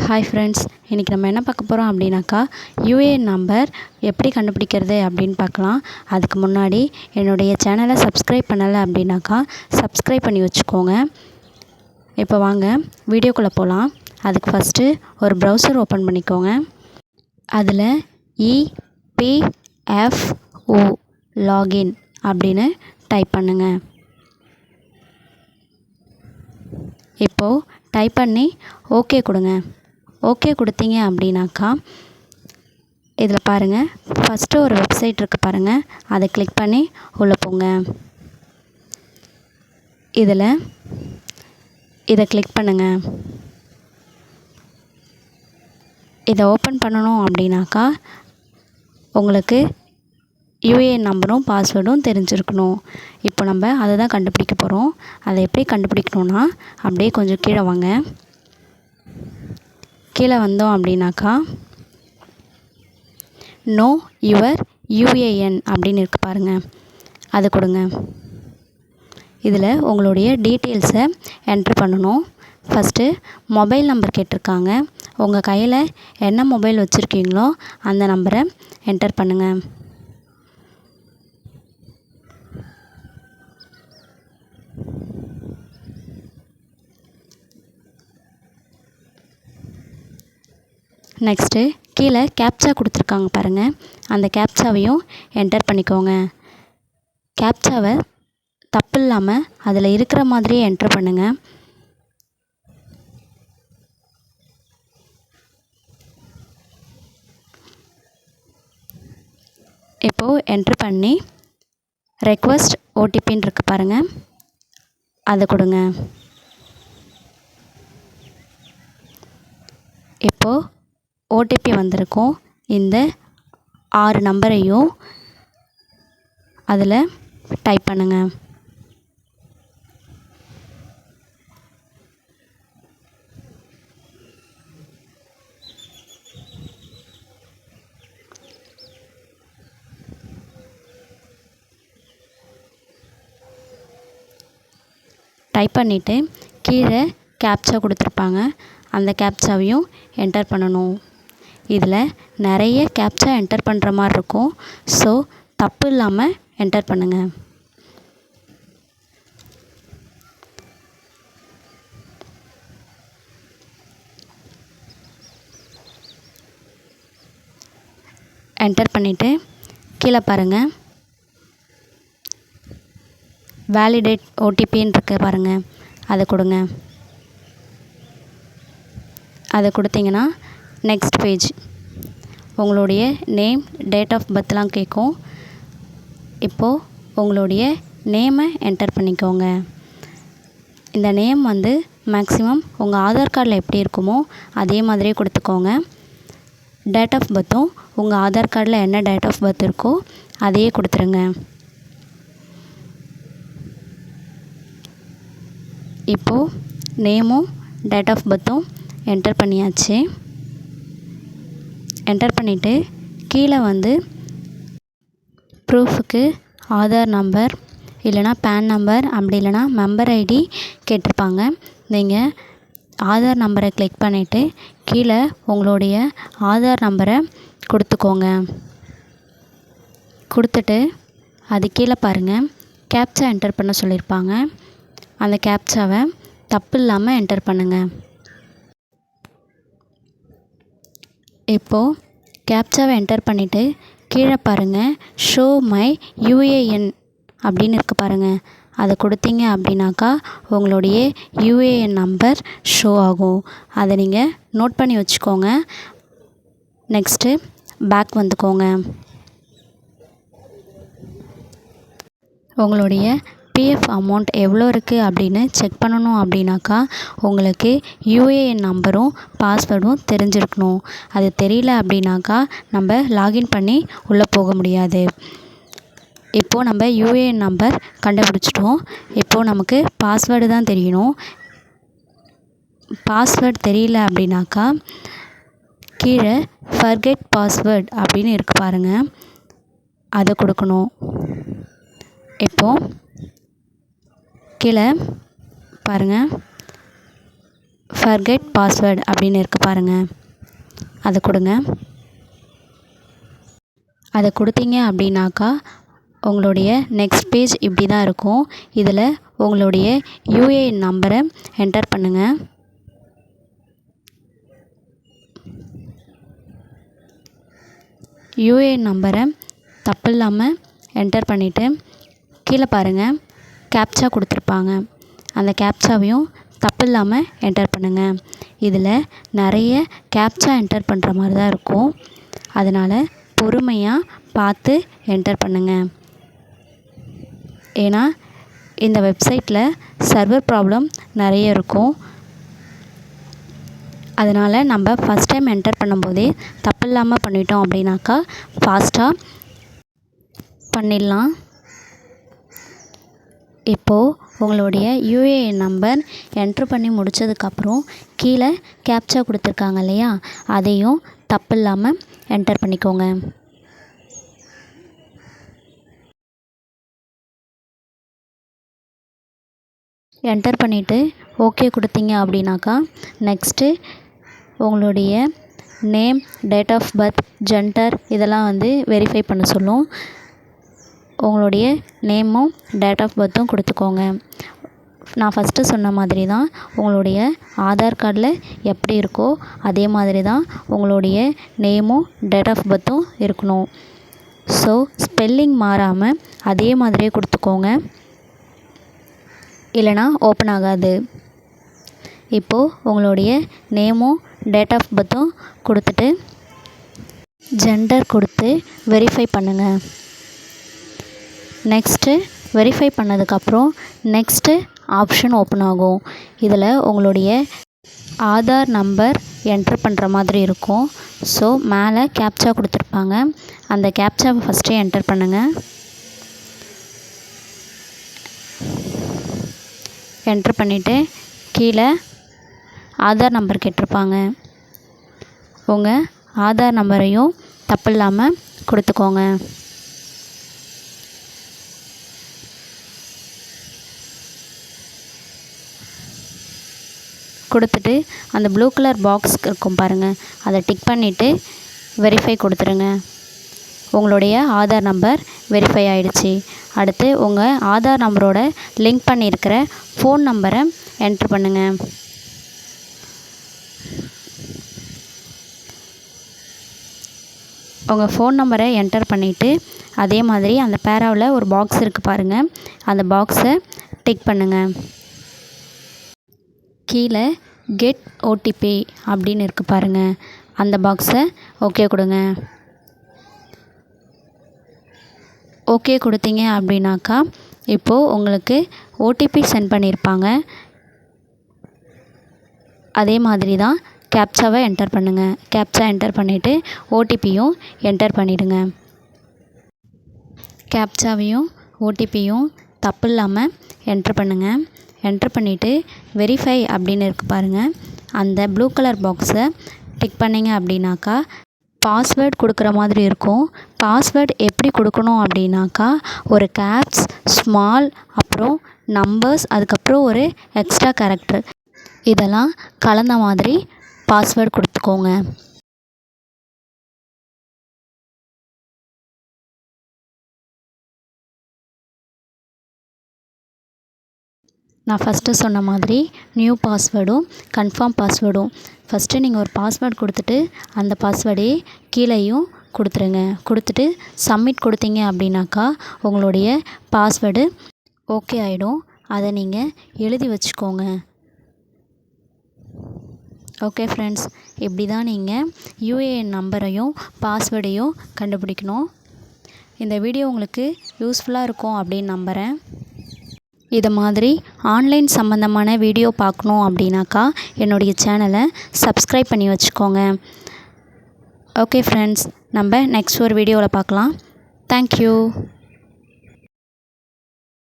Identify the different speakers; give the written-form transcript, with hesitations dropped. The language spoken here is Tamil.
Speaker 1: ஹாய் ஃப்ரெண்ட்ஸ், இன்றைக்கி நம்ம என்ன பார்க்க போகிறோம் அப்படின்னாக்கா யூஏஎன் நம்பர் எப்படி கண்டுபிடிக்கிறது அப்படின்னு பார்க்கலாம். அதுக்கு முன்னாடி என்னுடைய சேனலை சப்ஸ்கிரைப் பண்ணலை அப்படின்னாக்கா சப்ஸ்கிரைப் பண்ணி வச்சுக்கோங்க. இப்போ வாங்க வீடியோக்குள்ளே போகலாம். அதுக்கு ஃபஸ்ட்டு ஒரு ப்ரௌசர் ஓப்பன் பண்ணிக்கோங்க. அதில் இபிஎஃப்ஓ லாகின் அப்படின்னு டைப் பண்ணுங்கள். இப்போது டைப் பண்ணி ஓகே கொடுங்க. ஓகே கொடுத்தீங்க அப்படின்னாக்கா இதில் பாருங்கள், ஃபஸ்ட்டு ஒரு வெப்சைட் இருக்குது பாருங்கள், அதை கிளிக் பண்ணி உள்ளே போங்க. இதை கிளிக் பண்ணுங்கள். இதை ஓப்பன் பண்ணணும் அப்படின்னாக்கா உங்களுக்கு யூஏஎன் நம்பரும் பாஸ்வேர்டும் தெரிஞ்சிருக்கணும். இப்போ நம்ம அதை தான் கண்டுபிடிக்க போகிறோம். அதை எப்படி கண்டுபிடிக்கணுன்னா அப்படியே கொஞ்சம் கீழே வாங்க. கீழே வந்தோம் அப்படின்னாக்கா நோ யுவர் யூஏஎன் அப்படின்னு இருக்குது பாருங்கள், அது கொடுங்க. இதில் உங்களுடைய டீட்டெயில்ஸை என்ட்ரு பண்ணணும். ஃபஸ்ட்டு மொபைல் நம்பர் கேட்டிருக்காங்க. உங்கள் கையில் என்ன மொபைல் வச்சுருக்கீங்களோ அந்த நம்பரை என்டர் பண்ணுங்கள். நெக்ஸ்ட்டு கீழே கேப்சா கொடுத்துருக்காங்க பாருங்கள், அந்த கேப்சாவையும் என்டர் பண்ணிக்கோங்க. கேப்சாவை தப்பு இல்லாமல் அதில் இருக்கிற மாதிரியே என்ட்ரு பண்ணுங்கள். இப்போது என்ட்ரு பண்ணி ரெக்வஸ்ட் ஓடிபின்னு இருக்குது பாருங்கள், அதை கொடுங்க. இப்போது ஓடிபி வந்திருக்கும். இந்த 6 நம்பரையும் அதில் டைப் பண்ணுங்கள். டைப் பண்ணிவிட்டு கீழே கேப்சா கொடுத்துருப்பாங்க, அந்த கேப்சாவையும் என்டர் பண்ணணும். இதில் நிறைய கேப்சா என்டர் பண்ணுற மாதிரி இருக்கும். ஸோ தப்பு இல்லாமல் என்டர் பண்ணுங்கள். என்டர் பண்ணிவிட்டு கீழே பாருங்கள், வேலிடேட் ஓடிபின்னு இருக்கு பாருங்கள், அதை கொடுங்க. அதை கொடுத்தீங்கன்னா நெக்ஸ்ட் பேஜ் உங்களுடைய நேம், டேட் ஆஃப் பர்த்லாம் கேட்கும். இப்போது உங்களுடைய நேமை என்டர் பண்ணிக்கோங்க. இந்த நேம் வந்து மேக்ஸிமம் உங்கள் ஆதார் கார்டில் எப்படி இருக்குமோ அதே மாதிரியே கொடுத்துக்கோங்க. டேட் ஆஃப் பர்த்தும் உங்கள் ஆதார் கார்டில் என்ன டேட் ஆஃப் பர்த் இருக்கோ அதையே கொடுத்துருங்க. இப்போது நேமும் டேட் ஆஃப் பர்த்தும் என்டர் பண்ணியாச்சு. என்டர் பண்ணிவிட்டு கீழே வந்து ப்ரூஃபுக்கு ஆதார் நம்பர் இல்லைனா பேன் நம்பர், அப்படி இல்லைனா மெம்பர் ஐடி கேட்டிருப்பாங்க. நீங்கள் ஆதார் நம்பரை கிளிக் பண்ணிவிட்டு கீழே உங்களுடைய ஆதார் நம்பரை கொடுத்துக்கோங்க. கொடுத்துட்டு அது கீழே பாருங்கள், கேப்சா என்டர் பண்ண சொல்லியிருப்பாங்க. அந்த கேப்சாவை தப்பு இல்லாமல் என்டர் பண்ணுங்கள். இப்போது கேப்சாவை என்டர் பண்ணிவிட்டு கீழே பாருங்கள், ஷோ மை யூஏஎன் அப்படின்னு இருக்குது பாருங்கள், அதை கொடுத்தீங்க அப்படின்னாக்கா உங்களுடைய யூஏஎன் நம்பர் ஷோ ஆகும். அதை நீங்கள் நோட் பண்ணி வச்சுக்கோங்க. நெக்ஸ்ட்டு பேக் வந்துக்கோங்க. உங்களுடைய பிஎஃப் அமௌண்ட் எவ்வளோ இருக்குது அப்படின்னு செக் பண்ணணும் அப்படின்னாக்கா உங்களுக்கு யூஏஎன் நம்பரும் பாஸ்வேர்டும் தெரிஞ்சிருக்கணும். அது தெரியல அப்படின்னாக்கா நம்ம லாகின் பண்ணி உள்ளே போக முடியாது. இப்போது நம்ம யூஏஎன் நம்பர் கண்டுபிடிச்சிட்டோம். இப்போது நமக்கு பாஸ்வேர்டு தான் தெரியணும். பாஸ்வேர்டு தெரியல அப்படின்னாக்கா கீழே ஃபர்கெட் பாஸ்வேர்ட் அப்படின்னு இருக்குது பாருங்கள், அதை கொடுக்கணும். இப்போது கீழே பாருங்கள், ஃபர்கெட் பாஸ்வேர்டு அப்படின்னு இருக்குது பாருங்கள், அதை கொடுங்க. அதை கொடுத்தீங்க அப்படின்னாக்கா உங்களுடைய நெக்ஸ்ட் பேஜ் இப்படி தான் இருக்கும். இதில் உங்களுடைய யூஏஎன் நம்பரை என்டர் பண்ணுங்கள். யூஏஎன் நம்பரை தப்பு இல்லாமல் என்டர் பண்ணிவிட்டு கீழே பாருங்கள் கேப்சா கொடுத்துருப்பாங்க. அந்த கேப்சாவையும் தப்பு இல்லாமல் என்டர் பண்ணுங்கள். இதில் நிறைய கேப்சா என்டர் பண்ணுற மாதிரி தான் இருக்கும். அதனால் பொறுமையாக பார்த்து என்டர் பண்ணுங்கள். ஏன்னா இந்த வெப்சைட்டில் சர்வர் ப்ராப்ளம் நிறைய இருக்கும். அதனால் நம்ம ஃபஸ்ட் டைம் என்டர் பண்ணும்போதே தப்பு இல்லாமல் பண்ணிட்டோம் அப்படின்னாக்கா ஃபாஸ்ட்டாக பண்ணிடலாம். இப்போது உங்களுடைய யூஏஎன் நம்பர் என்ட்ரு பண்ணி முடித்ததுக்கப்புறம் கீழே கேப்சா கொடுத்துருக்காங்க இல்லையா, அதையும் தப்பு இல்லாமல் என்டர் பண்ணிக்கோங்க. என்டர் பண்ணிவிட்டு ஓகே கொடுத்தீங்க அப்படின்னாக்கா நெக்ஸ்ட்டு உங்களுடைய name, date of birth, gender இதெல்லாம் வெரிஃபை பண்ண சொல்லும். உங்களுடைய நேமும் டேட் ஆஃப் பர்த்தும் கொடுத்துக்கோங்க. நான் ஃபஸ்ட்டு சொன்ன மாதிரி தான் உங்களுடைய ஆதார் கார்டில் எப்படி இருக்கோ அதே மாதிரி தான் உங்களுடைய நேமும் டேட் ஆஃப் பர்த்தும் இருக்கணும். ஸோ ஸ்பெல்லிங் மாறாமல் அதே மாதிரியே கொடுத்துக்கோங்க, இல்லைனா ஓப்பன் ஆகாது. இப்போது உங்களுடைய நேமும் டேட் ஆஃப் பர்த்தும் கொடுத்துட்டு ஜெண்டர் கொடுத்து வெரிஃபை பண்ணுங்கள். நெக்ஸ்ட்டு வெரிஃபை பண்ணதுக்கப்புறம் நெக்ஸ்ட்டு ஆப்ஷன் ஓப்பன் ஆகும். இதில் உங்களுடைய ஆதார் நம்பர் என்ட்ரு பண்ணுற மாதிரி இருக்கும். ஸோ மேலே கேப்சா கொடுத்துருப்பாங்க, அந்த கேப்சாவை ஃபஸ்ட்டே என்டர் பண்ணுங்கள். என்ட்ரு பண்ணிவிட்டு கீழே ஆதார் நம்பர் கேட்டிருப்பாங்க. உங்கள் ஆதார் நம்பரையும் தப்பு இல்லாமல் கொடுத்துக்கோங்க. கொடுத்துட்டு அந்த ப்ளூ கலர் பாக்ஸ் இருக்கும் பாருங்கள், அதை டிக் பண்ணிவிட்டு வெரிஃபை கொடுத்துருங்க. உங்களுடைய ஆதார் நம்பர் வெரிஃபை ஆகிடுச்சு. அடுத்து உங்கள் ஆதார் நம்பரோட லிங்க் பண்ணியிருக்கிற ஃபோன் நம்பரை என்ட்ரு பண்ணுங்கள். உங்கள் ஃபோன் நம்பரை என்டர் பண்ணிவிட்டு அதே மாதிரி அந்த பேராவில் ஒரு பாக்ஸ் இருக்குது பாருங்கள், அந்த பாக்ஸை டிக் பண்ணுங்கள். கீழே கெட் ஓடிபி அப்படின்னு இருக்குது பாருங்கள், அந்த பாக்ஸை ஓகே கொடுங்க. ஓகே கொடுத்தீங்க அப்படின்னாக்கா இப்போது உங்களுக்கு ஓடிபி சென்ட் பண்ணியிருப்பாங்க. அதே மாதிரி தான் கேப்சாவை என்டர் பண்ணுங்கள். கேப்சா என்டர் பண்ணிவிட்டு ஓடிபியும் என்டர் பண்ணிவிடுங்க. கேப்சாவையும் ஓடிபியும் தப்பு இல்லாமல் என்ட்ரு பண்ணுங்கள். என்ட்ரு பண்ணிவிட்டு வெரிஃபை அப்படின்னு இருக்குது பாருங்கள், அந்த ப்ளூ கலர் பாக்ஸை டிக் பண்ணிங்க அப்படின்னாக்கா பாஸ்வேர்டு கொடுக்குற மாதிரி இருக்கும். பாஸ்வேர்டு எப்படி கொடுக்கணும் அப்படின்னாக்கா ஒரு கேப்ஸ், ஸ்மால், அப்புறம் நம்பர்ஸ், அதுக்கப்புறம் ஒரு எக்ஸ்ட்ரா கேரக்டர் இதெல்லாம் கலந்த மாதிரி பாஸ்வேர்டு கொடுத்துக்கோங்க. நான் ஃபஸ்ட்டு சொன்ன மாதிரி நியூ பாஸ்வேர்டும் கன்ஃபார்ம் பாஸ்வேர்டும் ஃபஸ்ட்டு நீங்கள் ஒரு பாஸ்வேர்டு கொடுத்துட்டு அந்த பாஸ்வேர்டே கீழேயும் கொடுத்துருங்க. கொடுத்துட்டு சப்மிட் கொடுத்தீங்க அப்படின்னாக்கா உங்களுடைய பாஸ்வேர்டு ஓகே ஆகிடும். அதை நீங்கள் எழுதி வச்சுக்கோங்க. ஓகே ஃப்ரெண்ட்ஸ், இப்படி தான் நீங்கள் யூஏஎன் நம்பரையும் பாஸ்வேர்டையும் கண்டுபிடிக்கணும். இந்த வீடியோ உங்களுக்கு யூஸ்ஃபுல்லாக இருக்கும் அப்படின்னு நம்புகிறேன். இதை மாதிரி ஆன்லைன் சம்மந்தமான வீடியோ பார்க்கணும் அப்படின்னாக்கா என்னுடைய சேனலை சப்ஸ்கிரைப் பண்ணி வச்சுக்கோங்க. ஓகே ஃப்ரெண்ட்ஸ், நம்ம நெக்ஸ்ட் ஒரு வீடியோவில் பார்க்கலாம். தேங்க்யூ.